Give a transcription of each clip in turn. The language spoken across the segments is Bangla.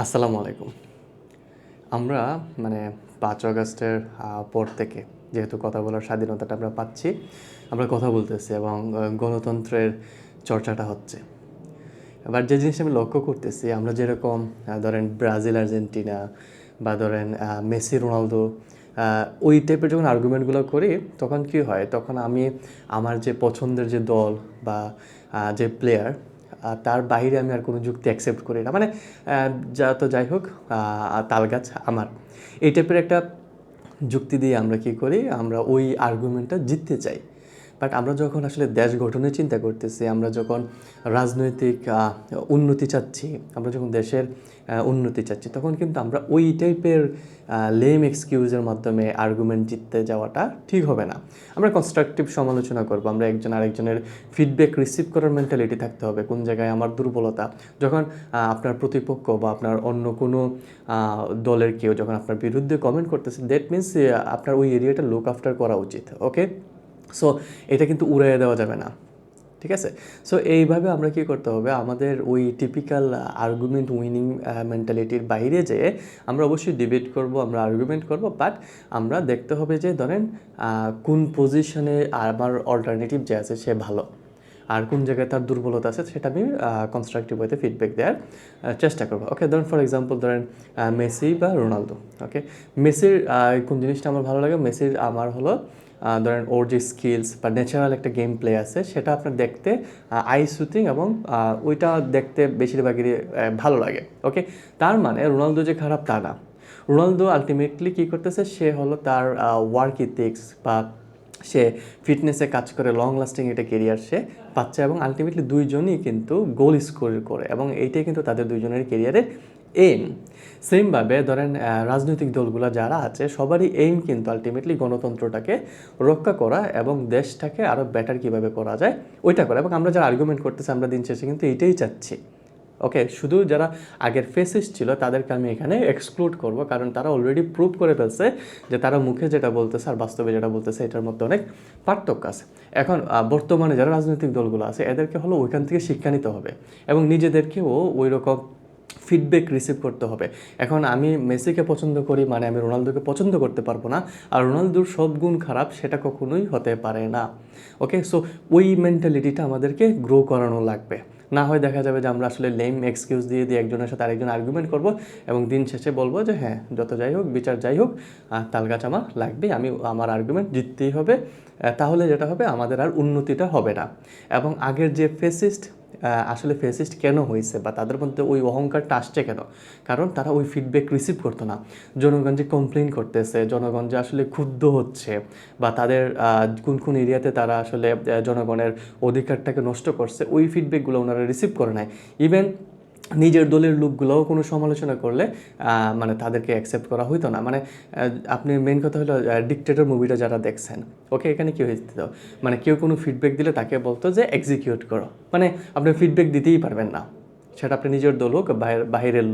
আসসালামু আলাইকুম। আমরা মানে ৫ আগস্টের পর থেকে যেহেতু কথা বলার স্বাধীনতাটা আমরা পাচ্ছি, আমরা কথা বলতেছি এবং গণতন্ত্রের চর্চাটা হচ্ছে। এবার যে জিনিসটা আমি লক্ষ্য করতেছি, আমরা যেরকম ধরেন ব্রাজিল, আর্জেন্টিনা বা ধরেন মেসি, রোনালদো ওই টাইপের যখন আর্গুমেন্টগুলো করি, তখন কি হয়? তখন আমি আমার যে পছন্দের যে দল বা যে প্লেয়ার তার বাইরে আমি আর কোনো যুক্তি অ্যাকসেপ্ট করি না। মানে যাই হোক, তালগাছ আমার। এই টাইপের একটা যুক্তি দিয়ে আমরা কী করি? আমরা ওই আর্গুমেন্টটা জিততে চাই। বাট আমরা যখন আসলে দেশ গঠনের চিন্তা করতেছি, আমরা যখন রাজনৈতিক উন্নতি চাচ্ছি, আমরা যখন দেশের উন্নতি চাচ্ছি, তখন কিন্তু আমরা ওই টাইপের লেম এক্সকিউজের মাধ্যমে আর্গুমেন্ট জিততে যাওয়াটা ঠিক হবে না। আমরা কনস্ট্রাকটিভ সমালোচনা করব, আমরা একজন আরেকজনের ফিডব্যাক রিসিভ করার মেন্টালিটি থাকতে হবে। কোন জায়গায় আমার দুর্বলতা, যখন আপনার প্রতিপক্ষ বা আপনার অন্য কোনো দলের কেউ যখন আপনার বিরুদ্ধে কমেন্ট করতেছে, দ্যাট মিনস আপনার ওই এরিয়াটা লুক আফটার করা উচিত। ওকে, সো এটা কিন্তু উড়াইয়ে দেওয়া যাবে না, ঠিক আছে? সো এইভাবে আমরা কী করতে হবে? আমাদের ওই টিপিক্যাল আর্গুমেন্ট উইনিং মেন্টালিটির বাইরে যেয়ে আমরা অবশ্যই ডিবেট করব, আমরা আর্গুমেন্ট করব, বাট আমরা দেখতে হবে যে ধরেন কোন পজিশনে আমার অল্টারনেটিভ যে আছে সে ভালো, আর কোন জায়গায় তার দুর্বলতা আছে সেটা আমি কনস্ট্রাকটিভ ওয়েতে ফিডব্যাক দেওয়ার চেষ্টা করবো। ওকে, ধরেন ফর এক্সাম্পল ধরেন মেসি বা রোনালদো। ওকে, মেসির কোন জিনিসটা আমার ভালো লাগে? মেসির আমার হলো ধরেন ওর যে স্কিলস বা ন্যাচারাল একটা গেম প্লে আছে, সেটা আপনার দেখতে আই শুটিং এবং ওইটা দেখতে বেশিরভাগই ভালো লাগে। ওকে, তার মানে রোনালদো যে খারাপ তা না। রোনালদো আলটিমেটলি কী করতেছে? সে হলো তার ওয়ার্ক ইথিক্স বা সে ফিটনেসে কাজ করে লং লাস্টিং একটা কেরিয়ার সে পাচ্ছে, এবং আলটিমেটলি দুইজনই কিন্তু গোল স্কোর করে, এবং এইটাই কিন্তু তাদের দুইজনের কেরিয়ারের এইম। সেমভাবে ধরেন রাজনৈতিক দলগুলো যারা আছে, সবারই এইম কিন্তু আলটিমেটলি গণতন্ত্রটাকে রক্ষা করা এবং দেশটাকে আরও বেটার কীভাবে করা যায় ওইটা করা। এবং আমরা যারা আর্গুমেন্ট করতেছি, আমরা দিন শেষে কিন্তু এইটাই চাচ্ছি। ওকে, শুধু যারা আগের ফেসিস্ট ছিল তাদেরকে আমি এখানে এক্সক্লুড করব, কারণ তারা অলরেডি প্রুভ করে ফেলছে যে তারা মুখে যেটা বলতেছে আর বাস্তবে যেটা বলতেছে এটার মধ্যে অনেক পার্থক্য আছে। এখন বর্তমানে যারা রাজনৈতিক দলগুলো আছে, এদেরকে হলো ওইখান থেকে শিক্ষা নিতে হবে এবং নিজেদেরকেও ওই রকম ফিডব্যাক রিসিভ করতে হবে। এখন আমি মেসিকে পছন্দ করি মানে আমি রোনালদোকে পছন্দ করতে পারবো না, আর রোনালদোর সব গুণ খারাপ সেটা কখনোই হতে পারে না। ওকে, সো ওই মেন্টালিটিটা আমাদেরকে গ্রো করানো লাগবে। না হয় দেখা যাবে যে আমরা আসলে লেম এক্সকিউজ দিয়ে দিয়ে একজনের সাথে আরেকজন আর্গুমেন্ট করব এবং দিন শেষে বলবো যে হ্যাঁ, যত যাই হোক, বিচার যাই হোক, তালগাছ আমার লাগবে, আমি আমার আর্গুমেন্ট জিততেই হবে। তাহলে যেটা হবে, আমাদের আর উন্নতিটা হবে না। এবং আগের যে ফেসিস্ট, আসলে ফেসিস্ট কেন হয়েছে বা তাদের মধ্যে ওই অহংকারটা আসছে কেন? কারণ তারা ওই ফিডব্যাক রিসিভ করতো না। জনগণ যে কমপ্লেন করতেছে, জনগণ যে আসলে ক্ষুব্ধ হচ্ছে বা তাদের কোন কোন এরিয়াতে তারা আসলে জনগণের অধিকারটাকে নষ্ট করছে, ওই ফিডব্যাকগুলো ওনারা রিসিভ করে নেয়। ইভেন নিজের দলের লোকগুলোও কোনো সমালোচনা করলে মানে তাদেরকে অ্যাকসেপ্ট করা হইতো না। মানে আপনি মেন কথা হলো ডিক্টেটর মুভিটা যারা দেখছেন, ওকে, এখানে কী হয়েছিল? মানে কেউ কোনো ফিডব্যাক দিলে তাকে বলতো যে এক্সিকিউট করো। মানে আপনি ফিডব্যাক দিতেই পারবেন না, সেটা আপনি নিজের দল হোক, বাইরের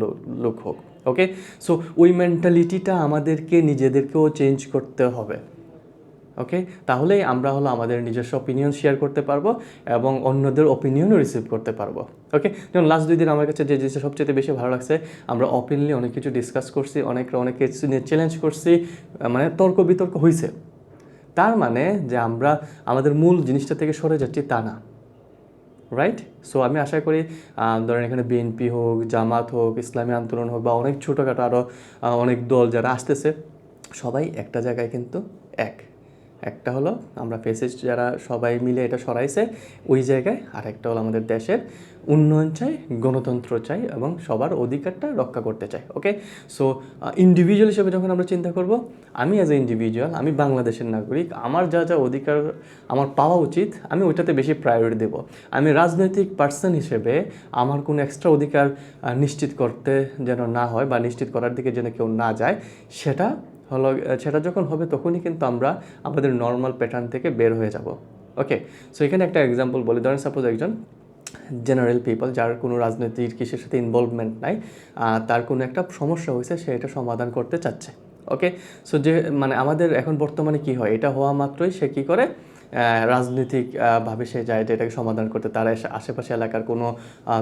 লোক হোক। ওকে, সো ওই মেন্টালিটিটা আমাদেরকে নিজেদেরকেও চেঞ্জ করতে হবে। ওকে, তাহলেই আমরা হলো আমাদের নিজস্ব অপিনিয়ন শেয়ার করতে পারবো এবং অন্যদের অপিনিয়নও রিসিভ করতে পারবো। ওকে, যেমন লাস্ট 2 দিন আমার কাছে যে জিনিসটা সবচেয়ে বেশি ভালো লাগছে, আমরা ওপেনলি অনেক কিছু ডিসকাস করছি, অনেক কিছু নিয়ে চ্যালেঞ্জ করছি, মানে তর্ক বিতর্ক হয়েছে। তার মানে যে আমরা আমাদের মূল জিনিসটা থেকে সরে যাচ্ছি তা না, রাইট? সো আমি আশা করি ধরেন এখানে বিএনপি হোক, জামাত হোক, ইসলামী আন্দোলন হোক বা অনেক ছোটোখাটো আরও অনেক দল যারা আসতেছে, সবাই একটা জায়গায় কিন্তু একটা হলো আমরা ফেসিস্ট যারা সবাই মিলে এটা সরাইছে ওই জায়গায়, আর একটা হলো আমাদের দেশের উন্নয়ন চাই, গণতন্ত্র চাই এবং সবার অধিকারটা রক্ষা করতে চাই। ওকে, সো ইন্ডিভিজুয়াল হিসেবে যখন আমরা চিন্তা করব, আমি অ্যাজ এ ইন্ডিভিজুয়াল, আমি বাংলাদেশের নাগরিক, আমার যা যা অধিকার আমার পাওয়া উচিত আমি ওইটাতে বেশি প্রায়োরিটি দেব। আমি রাজনৈতিক পার্সন হিসেবে আমার কোনো এক্সট্রা অধিকার নিশ্চিত করতে যেন না হয় বা নিশ্চিত করার দিকে যেন কেউ না যায়, সেটা যখন হবে তখনই কিন্তু আমরা আমাদের নর্মাল প্যাটার্ন থেকে বের হয়ে যাব। ওকে, সো এখানে একটা এক্সাম্পল বলি। ধরেন সাপোজ একজন জেনারেল পিপল, যার কোনো রাজনৈতিক কিসের সাথে ইনভলভমেন্ট নাই, তার কোনো একটা সমস্যা হয়েছে, সে এটা সমাধান করতে চাচ্ছে। ওকে, সো যে মানে আমাদের এখন বর্তমানে কি হয়, এটা হওয়া মাত্রই সে কী করে, রাজনৈতিক ভাবে সে যায় যে এটাকে সমাধান করতে, তার আশেপাশে এলাকার কোনো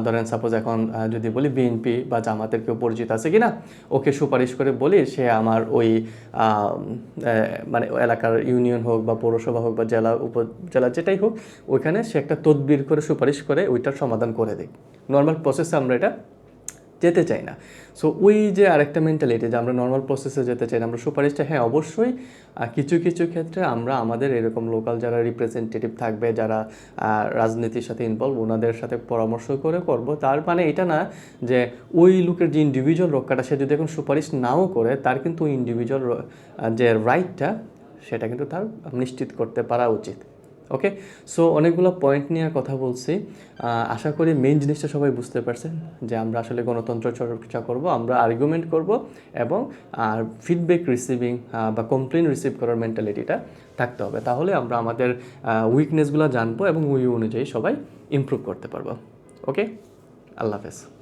ধরেন সাপোজ এখন যদি বলি বিএনপি বা জামাতের কেউ পরিচিত আছে কি না, ওকে সুপারিশ করে বলি সে আমার ওই মানে এলাকার ইউনিয়ন হোক বা পৌরসভা হোক বা জেলা উপজেলা যেটাই হোক, ওইখানে সে একটা তদবির করে সুপারিশ করে ওইটার সমাধান করে দিই। নর্মাল প্রসেসে আমরা এটা যেতে চাই না। সো ওই যে আরেকটা মেন্টালিটি যে আমরা নর্মাল প্রসেসে যেতে চাই না, আমরা সুপারিশটা হ্যাঁ অবশ্যই কিছু কিছু ক্ষেত্রে আমরা আমাদের এরকম লোকাল যারা রিপ্রেজেন্টেটিভ থাকবে, যারা রাজনীতির সাথে ইনভলভ, ওনাদের সাথে পরামর্শ করে করব। তার মানে এটা না যে ওই লোকের যে ইন্ডিভিজুয়াল রক্ষাটা সে যদি এখন সুপারিশ নাও করে, তার কিন্তু ওই ইন্ডিভিজুয়াল যে রাইটটা সেটা কিন্তু তার নিশ্চিত করতে পারা উচিত। ওকে, সো অনেকগুলো পয়েন্ট নিয়ে কথা বলছি। আশা করি মেইন জিনিসটা সবাই বুঝতে পারছেন যে আমরা আসলে গণতন্ত্র চর্চা করব, আমরা আর্গুমেন্ট করব এবং ফিডব্যাক রিসিভিং বা কমপ্লেন রিসিভ করার মেন্টালিটিটা থাকতে হবে। তাহলে আমরা আমাদের উইকনেসগুলো জানবো এবং ওই অনুযায়ী সবাই ইমপ্রুভ করতে পারবো। ওকে, আল্লাহ হাফেজ।